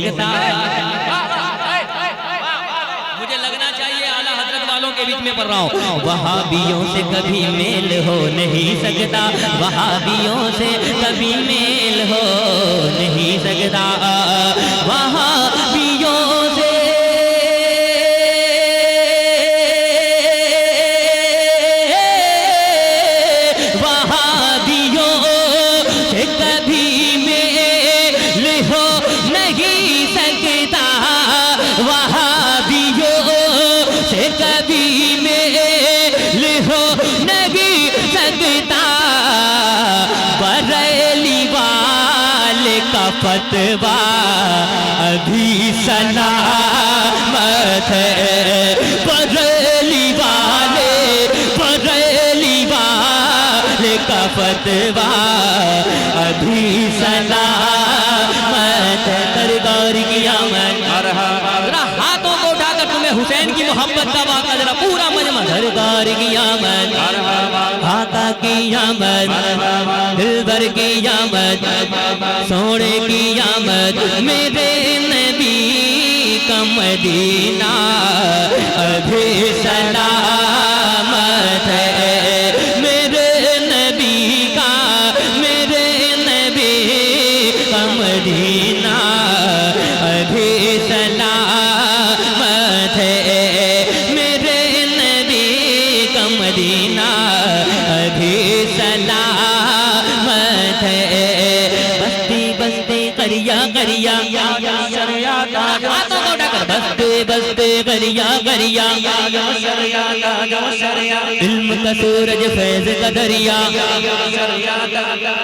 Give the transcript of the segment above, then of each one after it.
سکتا. مجھے لگنا چاہیے اعلیٰ حضرت والوں کے بیچ میں پڑھ رہا ہوں. وہابیوں سے کبھی میل ہو نہیں سکتا, وہابیوں سے کبھی میل ہو نہیں سکتا, وہابیوں سے فتویٰ ابھی سلامت ہے, بریلی والے کا فتویٰ ابھی سلامت ہے. درگار کی آمد, ذرا ہاتھوں کو اٹھا کر تمہیں حسین کی محبت کا واقعہ ذرا پورا مجمع. درگار کی آمد, آقا کی آمد, دلبر کی آمد, سونے کی آمد, میرے نبی کا مدینہ ابھی سلامت ہے. میرے نبی کا مدینہ ابھی سلامت ہے. میرے نبی کا مدینہ ابھی سلامت ہے. بستی بستی قریہ قریہ, ہاتھوں کو اٹھا کر بستے بستے قریہ قریہ, علم کا سورج فیض کا دریا,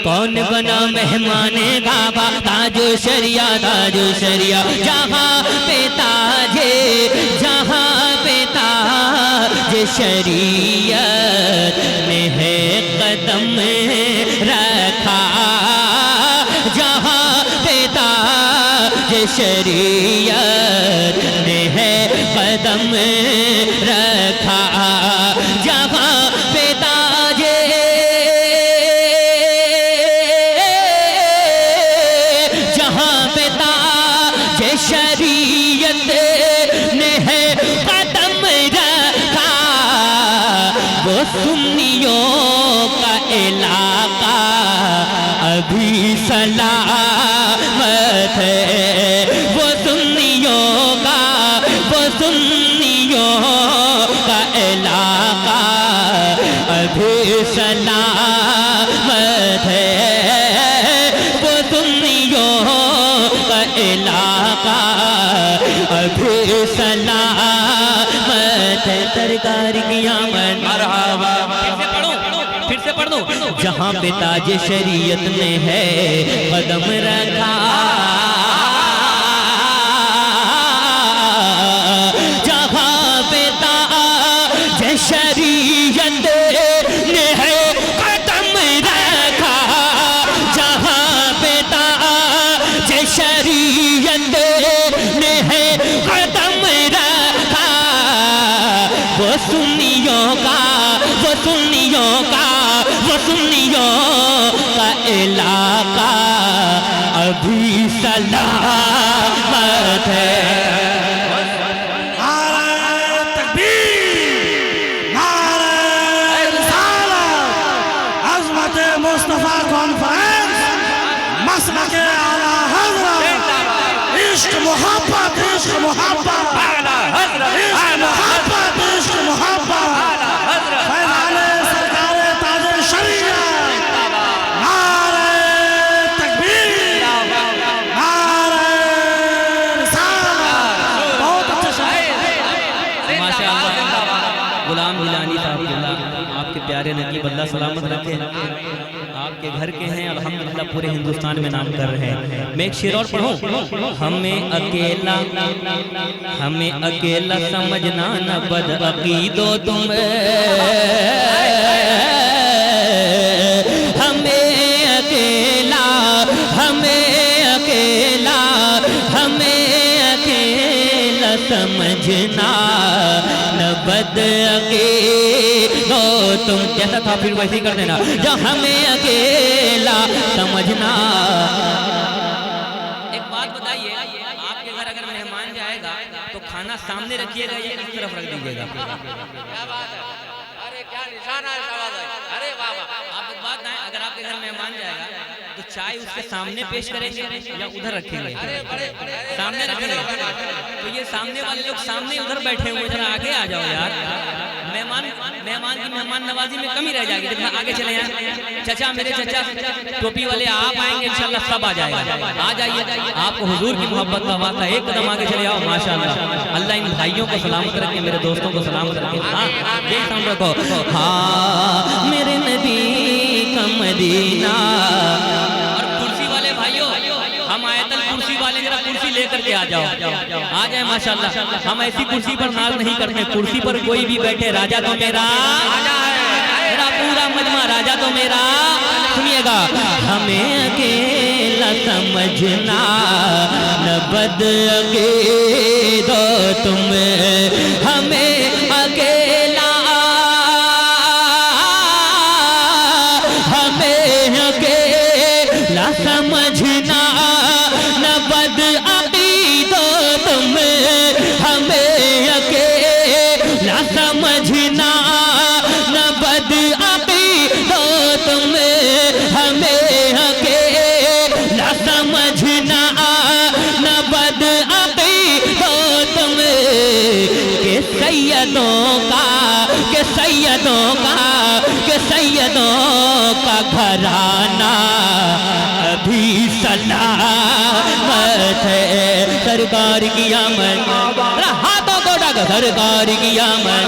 کون بنا مہمان کعبہ تاج و شریعہ, تاج و شریعہ. جہاں پہ تاجے, جہاں پہ تاج شریعت نے ہے قدم رکھا, جہاں پہ تاج شریعت نے ہے قدم رکھا, جہاں پہ تاج شریعت نے ہے قدم رکھا, وہ سنیوں کا علاقہ ابھی سلامت ہے. وہ سنیوں کا علاقہ ابھی سلامت ہے. وہ سنیوں کا علاقہ ابھی سلامت ہے. درگار کی آمد, مرحبا. پھر سے پڑھ دو. جہاں پہ تاج شریعت نے ہے قدم رکھا, جہاں پہ تاج شریعت نے ہے قدم رکھا, جہاں پہ تاج شریعت نے ہے قدم رکھا, وہ سنیوں کا علاقہ ابھی سلامت ہے. مصطفیٰ کانفرنس, مسلک اعلیٰ حضرت, عشق محبت, عشق محبت, عشق محبت, عشق محبت, فیضان سرکار تاج شریعت. نعرہ تکبیر, نعرہ رسالت. بہت اچھا شاعر ماشاءاللہ. غلام گیلانی صاحب, آپ کے پیارے نقیب اللہ سلامت رکھے, آپ کے گھر کے ہیں, الحمدللہ پورے ہندوستان میں نام کر رہے ہیں. میں ایک شعر اور پڑھوں. ہمیں اکیلا سمجھنا نہ بدعقیدو تم, ہمیں اکیلا سمجھنا نہ بدعقیدو تم. جیسا تھا پھر ویسے ہی کر دینا. جو ہمیں اکیلا سمجھنا. ایک بات بتائیے, آپ کے گھر اگر مہمان جائے گا تو کھانا سامنے رکھیے گا یا اس طرف رکھ دیجیے گا؟ کیا بات ہے، ارے کیا نشانہ ہے شہباز بھائی، ارے واہ واہ. آپ ایک بات ہے، اگر آپ کے گھر مہمان جائے گا تو چائے اس کے سامنے پیش کریں گے یا ادھر رکھیں گے؟ سامنے رکھیں گے. تو یہ سامنے والے لوگ سامنے ادھر بیٹھے ہوئے، ذرا آگے آ جاؤ یار. مہمان کی مہمان نوازی میں کمی رہ جائے گی. دیکھنا آگے چلے ہیں. چچا میرے چچا ٹوپی والے آپ آئیں گے انشاءاللہ سب آ جائے گا. آ جائیے، آپ کو حضور کی محبت کا واقعہ. ایک قدم آگے چلے آؤ. ماشاءاللہ اللہ ان بھائیوں کو سلامت رکھے، میرے دوستوں کو سلامت رکھے. ہاں یہ سامنے رکھو. ہاں میرے نبی کا مدینہ. اور کرسی والے بھائیوں، ہم آیت الکرسی والے ذرا کرسی لے کر کے آ جاؤ. آ جائیں ماشاءاللہ. ہم ایسی کرسی پر ناز نہیں کرتے، کرسی پر کوئی بھی بیٹھے، راجا تو میرا، میرا پورا مجمع راجا تو میرا. سنیے گا. ہمیں اکیلا سمجھنا نہ بد عقید تم، ہمیں اکیلا، ہمیں اکیلا سمجھنا نہ بد عقید تم، ہمیں اکیلا سمجھنا نہ بد عقید تم، ہمیں اکیلا سمجھنا نہ بد عقید تم. کہ سیدوں کا، کہ سیدوں کا، کہ سیدوں کا گھرانہ ابھی سلامت ہے. سرکار کی آمد، ہاتھوں کو ڈھک. سرکار کی آمد،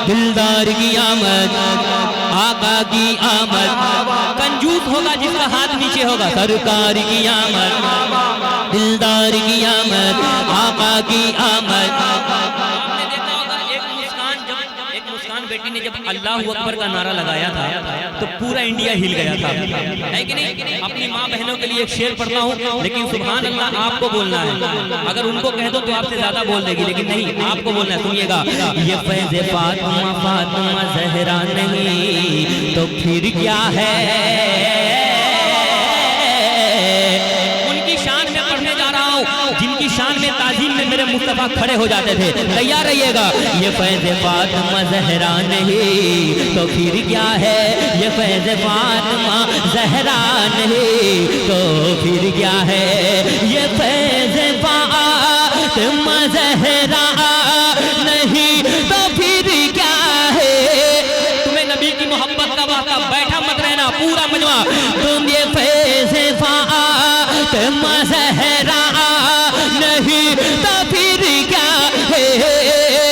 دلدار کی آمد، آقا کی آمد. کنجوس ہوگا جس کا ہاتھ نیچے ہوگا. سرکار کی آمد، دلدار کی آمد، آقا کی آمد. آپ نے دیکھا ہوگا ایک مسکان بیٹی نے جب اللہ اکبر کا نعرہ لگایا تھا تو پورا انڈیا ہل گیا تھا، ہے کہ نہیں؟ اپنی ماں بہنوں کے لیے ایک شعر پڑھتا ہوں، لیکن سبحان اللہ آپ کو بولنا ہے. اگر ان کو کہہ دو تو آپ سے زیادہ بول دے گی، لیکن نہیں، آپ کو بولنا ہے. سنیے گا. یہ فیض فاطمہ، فاطمہ زہرا نہیں تو پھر کیا ہے. ان کی شان میں پڑھنے جا رہا ہوں جن کی شان میں تعظیم میں میرے مصطفیٰ کھڑے ہو جاتے تھے. تیار رہیے گا. یہ فیض فاطمہ زہرا نہیں تو پھر کیا ہے. یہ فیض فاطمہ زہرا نہیں تو پھر کیا ہے. یہ فیض فاطمہ زہرا نہیں تو پھر کیا ہے. تمہیں نبی کی محبت کا واقعہ، بیٹھا مت رہنا پورا مجمع. تم یہ فیض فاطمہ زہرا نہیں تو پھر کیا ہے.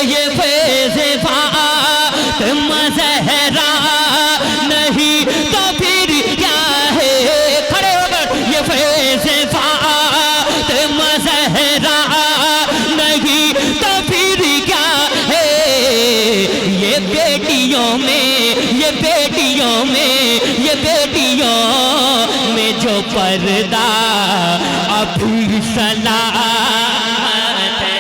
یہ فیض فاطمہ زہرا نہیں تو پھر کیا ہے. کھڑے ہو کر. یہ فیض فاطمہ زہرا نہیں تو پھر کیا ہے. یہ بیٹیوں میں، یہ بیٹیوں میں، یہ بیٹیوں میں جو پردہ ابھی سلامت ہے.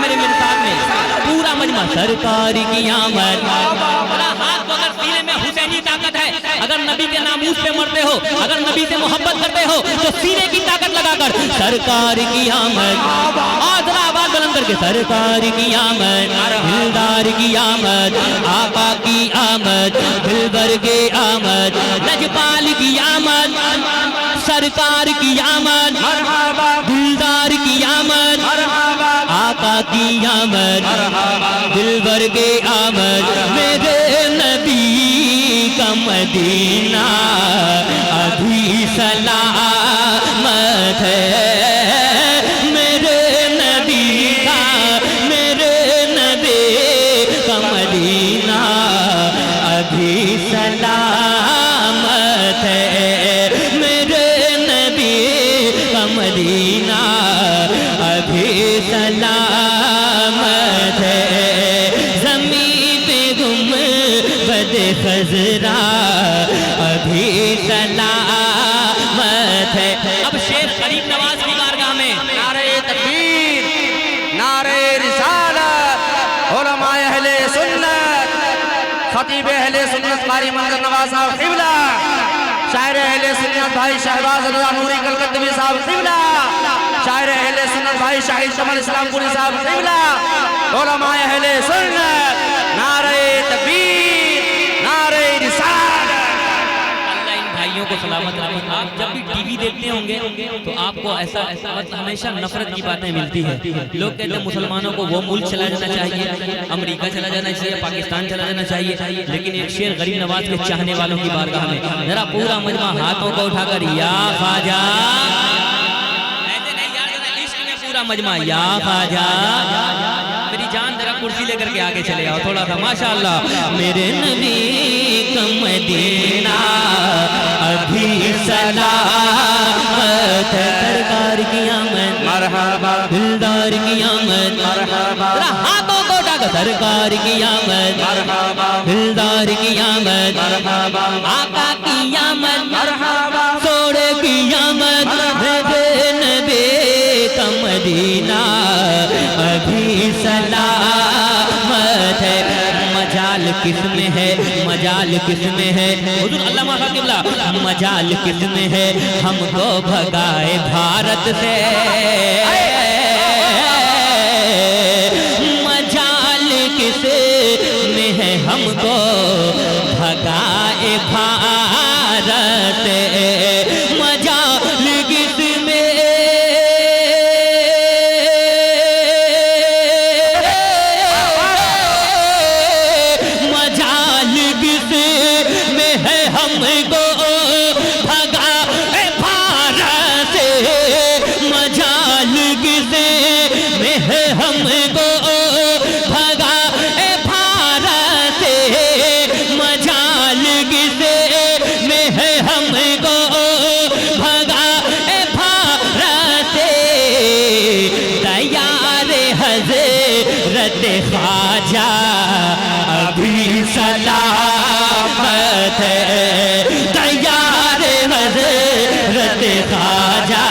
میرے ساتھ میں پورا مجمع. سرکار کی آمد. ہاتھ کو اگر سینے میں حسینی طاقت ہے، اگر نبی کے ناموس پہ مرتے ہو، اگر نبی سے محبت کرتے ہو تو سینے کی طاقت لگا کر سرکار کی آمد. اور ذرا آواز بلند کر کے. سرکار کی آمد، دلدار کی آمد، آقا کی آمد، دلبر کی آمد، لجپال کی آمد. سرکار کی آمد، دلدار کی آمد، آقا کی آمد، دلبر کی آمد. میرے نبی کا مدینہ ابھی سلامت ہے. میرے نبی کا، میرے نبی کا مدینہ ابھی سلامت ہے. میرے نبی کا مدینہ ابھی سلامت ہے. خطیب اہل سنت قاری منظر نواز صاحب قبلہ، شاعر اہل سنت بھائی شہباز رضا نوری کلکتوی صاحب قبلہ، شاعر اہل سنت بھائی شاہد کمل اسلام پوری صاحب قبلہ، علماء اہل سنت، نعرہ تکبیر، نعرہ رسالت۔ اللہ ان بھائیوں کو سلامت رکھے۔ آپ جب بھی ٹی وی دیکھتے ہوں گے تو آپ کو ایسا ہمیشہ نفرت کی باتیں ملتی ہے۔ لوگ کہتے ہیں مسلمانوں کو وہ ملک چلا جانا چاہیے، امریکہ چلا جانا چاہیے، پاکستان چلا جانا چاہیے، لیکن ایک شعر غریب نواز کے چاہنے والوں کی بارگاہ میں ذرا پورا مجمع ہاتھوں کو اٹھا کر یا خواجہ، ایسے نہیں یار، عشق میں پورا مجمع یا خواجہ، میری جان ذرا کرسی لے کر کے آگے چلے آؤ تھوڑا سا، ماشاءاللہ۔ میرے نبی کا مدینہ ابھی سلامت ہے، سرکار کی آمد مرحبا، دلدار کی آمد مرحبا، ذرا ہاتھوں کو اٹھا کر سرکار کی آمد مرحبا، دلدار کی آمد مرحبا، آقا کی آمد مرحبا، سوڑے کی آمد، میرے نبی کا مدینہ ابھی سلامت ہے۔ مجال کس میں ہے، مجال کس میں ہے، حضور علامہ صاحب قبلہ، مجال کس میں ہے، ہم کو بھگائے بھارت سے، مجال کس میں ہے، ہم کو بھگائے بھارت سے، مجال کس میں، مجال کس میں ہے، ہم کو بھگائے بھارت سے، مجال کس میں ہے، ہم کو بھگائے بھارت سے، مجال کس میں ہے، ہم کو بھگائے بھارت سے، تیار حضرت خواجہ ابھی سلامت ہے، تیار حضرت خواجہ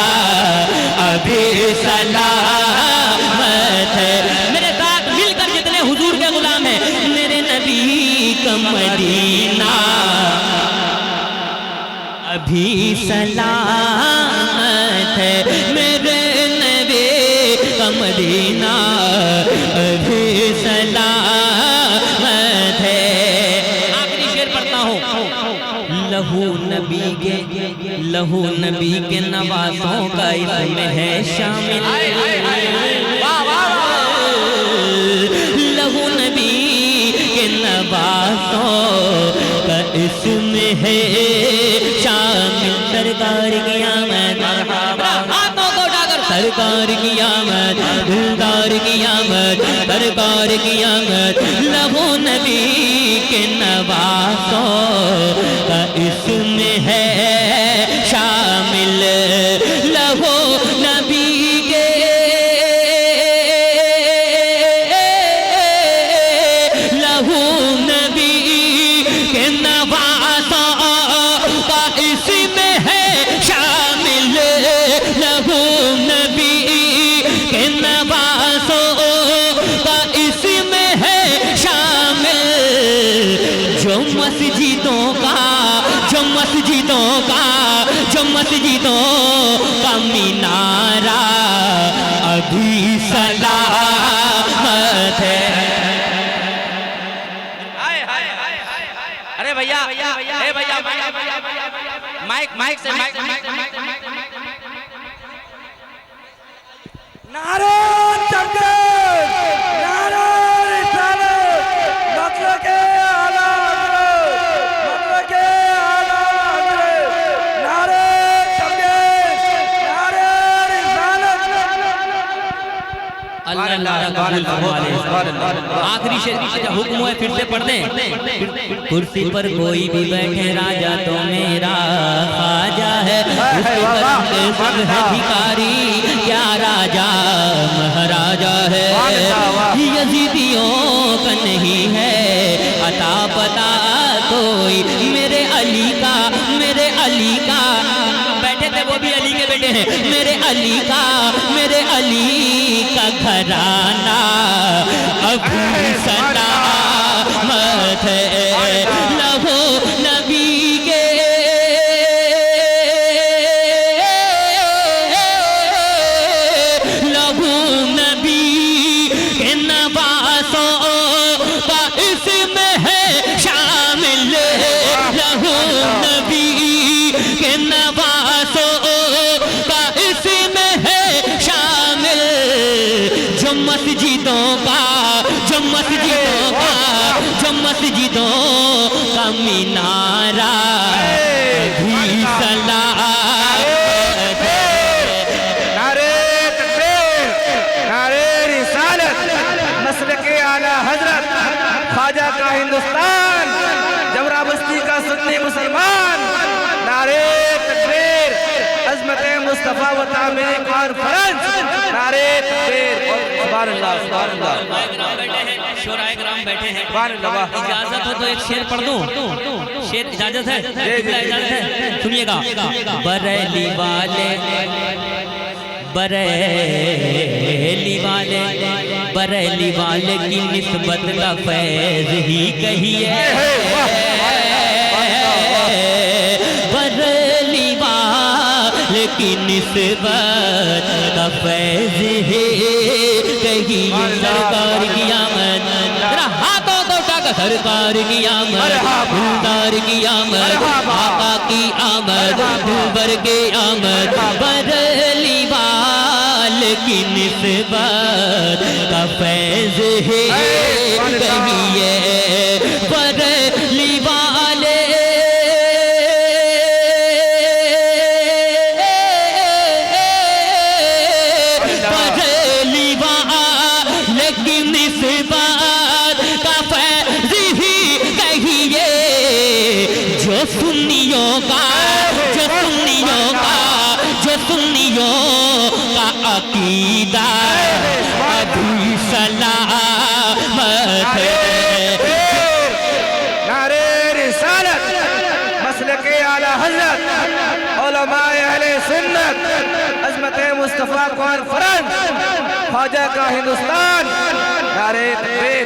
ابھی سلامت ہے۔ میرے ساتھ مل کر جتنے حضور کے غلام ہیں، میرے نبی کا مدینہ ابھی سلامت ہے، میرے نبی کا مدینہ ابھی سلامت ہے۔ آخری شعر پڑھتا ہوں، لہو نبی کے نوازوں کا اس میں ہے شامل، لہو نبی کے نوازوں کا اس میں ہے شامل، سرکار کی آمد، ہاتھوں کو اٹھا کر سرکار کی آمد، دلدار کی آمد، سرکار کی آمد، لہو نبی کے نوازوں کا اس میں ہے شامل، لہو نبی کے، لہو نبی کے نوازوں کا اس میں ہے شامل، لہو نبی کے نوازوں کا اس میں ہے شامل، جو مسجدوں کا، جو مسجدوں کا، جو مسجدوں کا مینارہ ابھی سلامت ہے۔ ارے بھیا، اے بھیا، مائک سے نعرہ تکبیر، نعرہ رسالت، مطلق اعلیٰ حضرت، مطلق اعلیٰ حضرت، نعرہ تکبیر، نعرہ رسالت۔ اللہ قبول فرما لے۔ آخری شعر حکم ہے، پھر سے پڑھ دیں۔ کرسی پر کوئی بھی بیٹھے راجہ تو میرا خواجہ ہے، اس کے برم سب ہے بھکاری، کیا راجہ مہاراجہ ہے، یزیدیوں کا نہیں ہے عطا پتا کوئی، میرے علی کا، میرے علی کا، بیٹھے تھے وہ بھی علی کے بیٹے ہیں، میرے علی کا، میرے علی کا گھرانہ ابھی سلامت ہے۔ مسجدوں کا مینارہ بھی سلامت ہے۔ نعرے تکبیر، نعرے رسالت، مسلک اعلیٰ حضرت خواجہ کا ہندوستان، جبرا بستی کا سنی مسلمان، نعرے تکبیر، عظمت مصطفیٰ و تعمیر کانفرنس، نعرے تکبیر، سبحان اللہ سبحان اللہ شورائے کرام بیٹھے ہیں، سبحان اللہ۔ اجازت ہو تو ایک شعر پڑھ دوں؟ شعر اجازت ہے؟ اجازت ہے؟ سنیے گا۔ بریلی والے کی نسبت کا فیض ہی کہیے، بریلی والے کی نسبت کا فیض ہی کہیے، سرکار کی آمد، ذرا ہاتھوں کو اٹھا کر سرکار کی آمد، دلدار کی آمد، آقا کی آمد، دلبر کی آمد، بریلی والے کی نسبت کا فیض ہے کہیے، بریلی والے سنیوں کا عقیدہ ابھی سلامت ہے۔ نعرے رسالت، مسلک اعلیٰ حضرت علماء اہل سنت، عظمت مصطفیٰ کانفرنس، خواجہ کا ہندوستان، نعرے تکبیر۔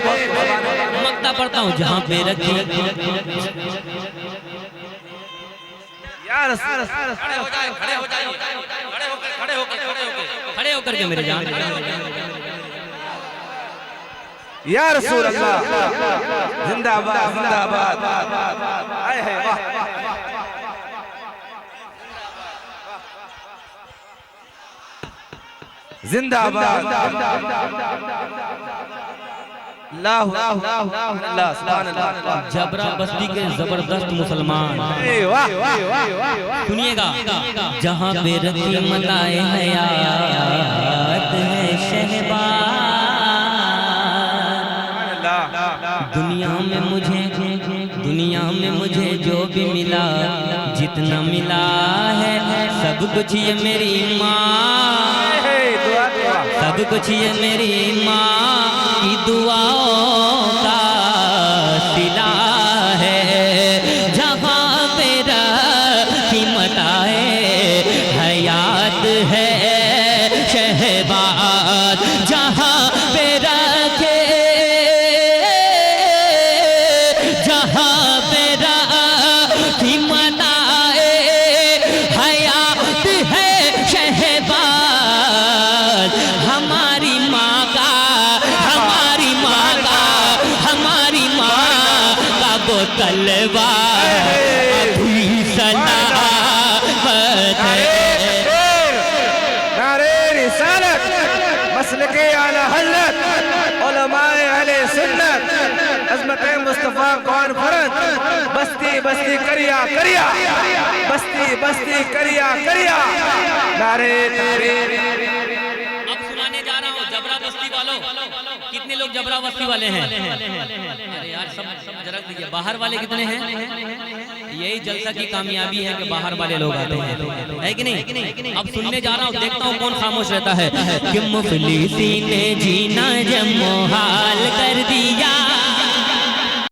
مقطع پڑھتا ہوں جہاں پہ رکھی کھڑے ہو کر کے میرے جان، یا رسول اللہ، زندہ آباد زندہ آباد، آئے ہیں واہ، زندہ آباد، اللہ اللہ سبحان اللہ۔ جبرا بستی کے زبردست مسلمان، سنیے گا، جہاں پہ رکھی ملائے حیات ہے شہباز، دنیا میں مجھے جو بھی ملا، جتنا ملا ہے سب کچھ یہ میری ماں، سب کچھ یہ میری ماں کی دعاؤں کا صلہ ہے، جہاں پہ رکھی متاعے حیات ہے شہباز، جہاں پہ رکھے، جہاں پہ رکھی متاعے حیات ہے شہباز، ہماری ماں کا وہ تلوار ابھی سلامت ہے۔ نعرے رسالت، مسلک اعلیٰ حضرت علماء اہل سنت، عظمت مصطفیٰ کانفرنس، بستی بستی کریا کریا، بستی بستی کریا کریا، نعرے تکبیر۔ اب سنانے جا رہا ہوں جبرا بستی والوں، کتنے لوگ جبرا بستی والے ہیں؟ ارے یار سب جرک دیجئے، باہر والے کتنے ہیں؟ یہی جلسہ کی کامیابی ہے کہ باہر والے لوگ آتے ہیں، ہے کہ نہیں؟ اب سننے جا رہا ہوں، دیکھتا ہوں کون خاموش رہتا ہے۔ کہ مفلسی نے جینا جب محال کر دیا،